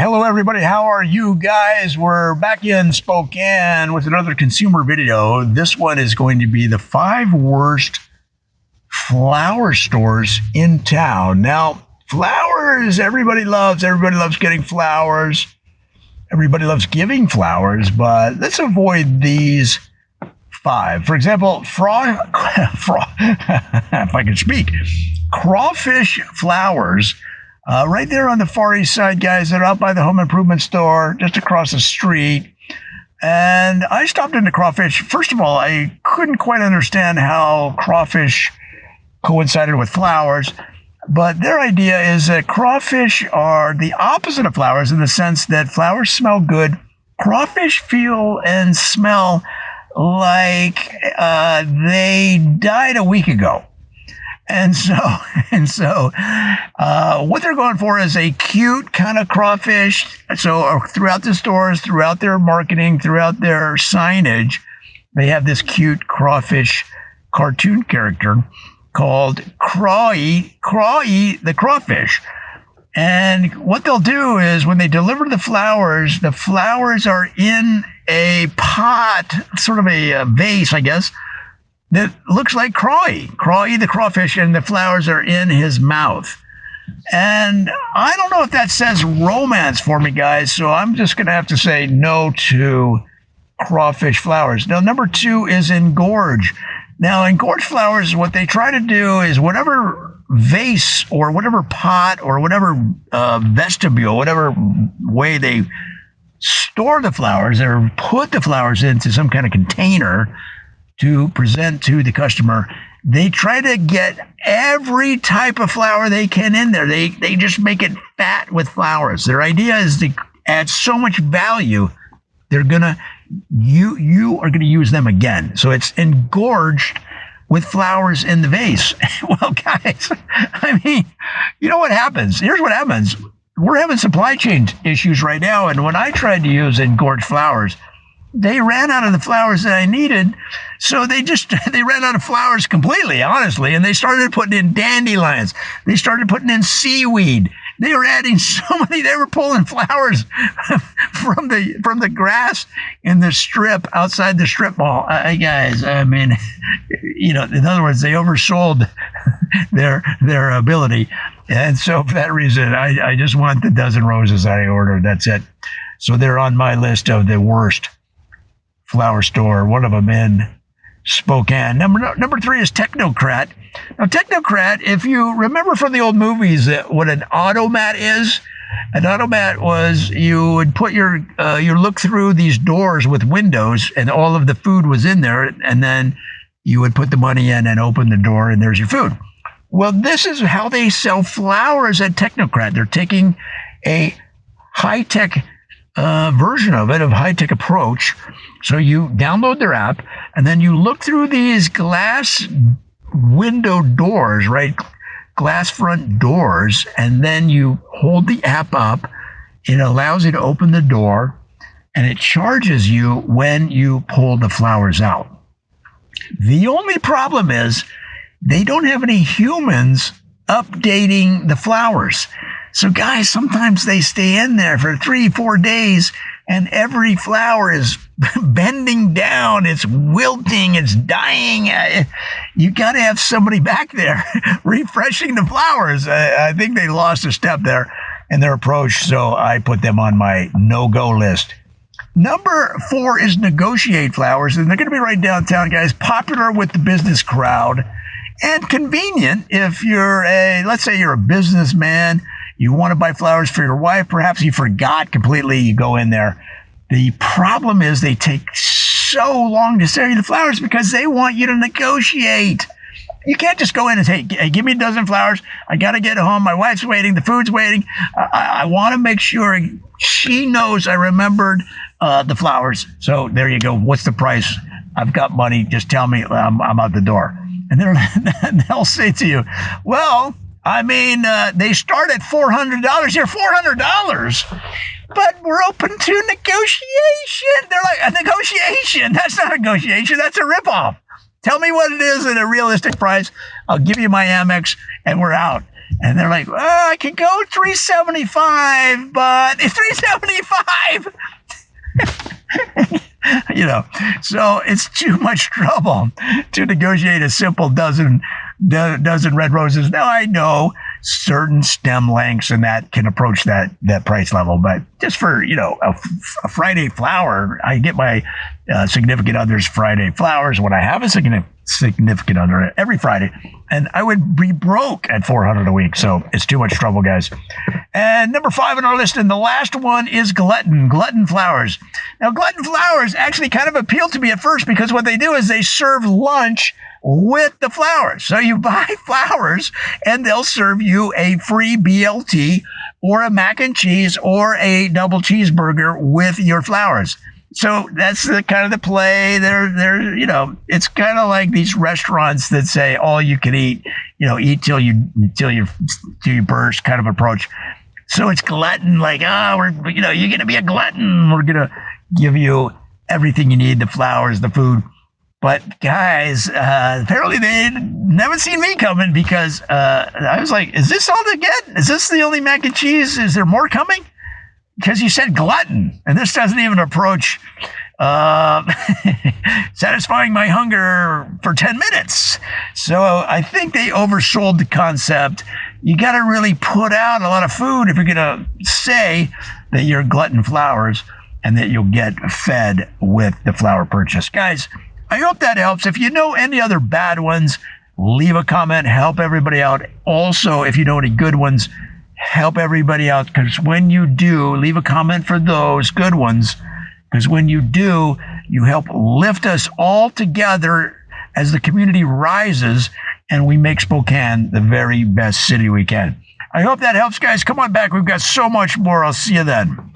Hello, everybody. How are you guys? We're back in Spokane with another consumer video. This one is going to be the 5 worst flower stores in town. Now, flowers, everybody loves. Everybody loves getting flowers. Everybody loves giving flowers, but let's avoid these 5. For example, if I can speak, crawfish flowers. Right there on the Far East Side, guys. They're out by the home improvement store, just across the street. And I stopped into crawfish. First of all, I couldn't quite understand how crawfish coincided with flowers. But their idea is that crawfish are the opposite of flowers in the sense that flowers smell good. Crawfish feel and smell like they died a week ago. And so, what they're going for is a cute kind of crawfish. So throughout the stores, throughout their marketing, throughout their signage, they have this cute crawfish cartoon character called Crawy the crawfish. And what they'll do is when they deliver the flowers are in a pot, sort of a vase, I guess, that looks like Crawy the crawfish, and the flowers are in his mouth. And I don't know if that says romance for me, guys, so I'm just going to have to say no to crawfish flowers. Now, number 2 is engorge. Now, engorge flowers, what they try to do is whatever vase or whatever pot or whatever vestibule, whatever way they store the flowers or put the flowers into some kind of container to present to the customer, they try to get every type of flower they can in there. They just make it fat with flowers. Their idea is to add so much value, they're gonna you are gonna use them again. So it's engorged with flowers in the vase. Well, guys, I mean, you know what happens? Here's what happens. We're having supply chain issues right now, and when I tried to use engorged flowers, they ran out of the flowers that I needed. So they ran out of flowers completely, honestly. And they started putting in dandelions. They started putting in seaweed. They were adding so many, they were pulling flowers from the grass in the strip outside the strip mall. Guys, I mean, you know, in other words, they oversold their ability. And so for that reason, I just want the dozen roses that I ordered. That's it. So they're on my list of the worst flower store, one of them in Spokane. Number 3 is Technocrat. Now, Technocrat, if you remember from the old movies what an automat is, an automat was you would put your look through these doors with windows, and all of the food was in there, and then you would put the money in and open the door, and there's your food. Well, this is how they sell flowers at Technocrat. They're taking a high-tech version of it, of high-tech approach. So you download their app, and then you look through these glass window doors, right? Glass front doors, and then you hold the app up. It allows you to open the door, and it charges you when you pull the flowers out. The only problem is they don't have any humans updating the flowers. So guys, sometimes they stay in there for 3-4 days, and every flower is bending down, it's wilting, it's dying. You got to have somebody back there refreshing the flowers. I think they lost a step there in their approach, so I put them on my no-go list. Number 4 is negotiate flowers, and they're going to be right downtown, guys. Popular with the business crowd and convenient if you're let's say you're a businessman. You want to buy flowers for your wife. Perhaps you forgot completely. You go in there. The problem is they take so long to sell you the flowers because they want you to negotiate. You can't just go in and say, hey, give me a dozen flowers. I got to get home. My wife's waiting. The food's waiting. I want to make sure she knows I remembered the flowers. So there you go. What's the price? I've got money. Just tell me. I'm out the door. And they'll say to you, well, I mean, they start at $400 here, $400, but we're open to negotiation. They're like, a negotiation? That's not a negotiation. That's a ripoff. Tell me what it is at a realistic price. I'll give you my Amex, and we're out. And they're like, oh, I can go 375, but it's 375. So it's too much trouble to negotiate a simple dozen red roses. Now I know certain stem lengths and that can approach that price level, but just for a Friday flower, I get my significant other's Friday flowers when I have a significant other every Friday, and I would be broke at $400 a week. So it's too much trouble, guys. And number 5 on our list, and the last one, is glutton flowers. Now, glutton flowers actually kind of appealed to me at first because what they do is they serve lunch with the flowers. So you buy flowers and they'll serve you a free BLT or a mac and cheese or a double cheeseburger with your flowers. So that's the kind of the play. It's kind of like these restaurants that say all you can eat, eat till you burst kind of approach. So it's glutton, like, you're going to be a glutton. We're going to give you everything you need, the flowers, the food. But guys, apparently they never seen me coming because I was like, is this all they get? Is this the only mac and cheese? Is there more coming? Because you said glutton, and this doesn't even approach satisfying my hunger for 10 minutes. So I think they oversold the concept. You got to really put out a lot of food if you're going to say that you're glutton flowers and that you'll get fed with the flower purchase. Guys, I hope that helps. If you know any other bad ones, leave a comment, help everybody out. Also, if you know any good ones, help everybody out, because when you do, leave a comment for those good ones, because when you do, you help lift us all together as the community rises and we make Spokane the very best city we can. I hope that helps, guys. Come on back. We've got so much more. I'll see you then.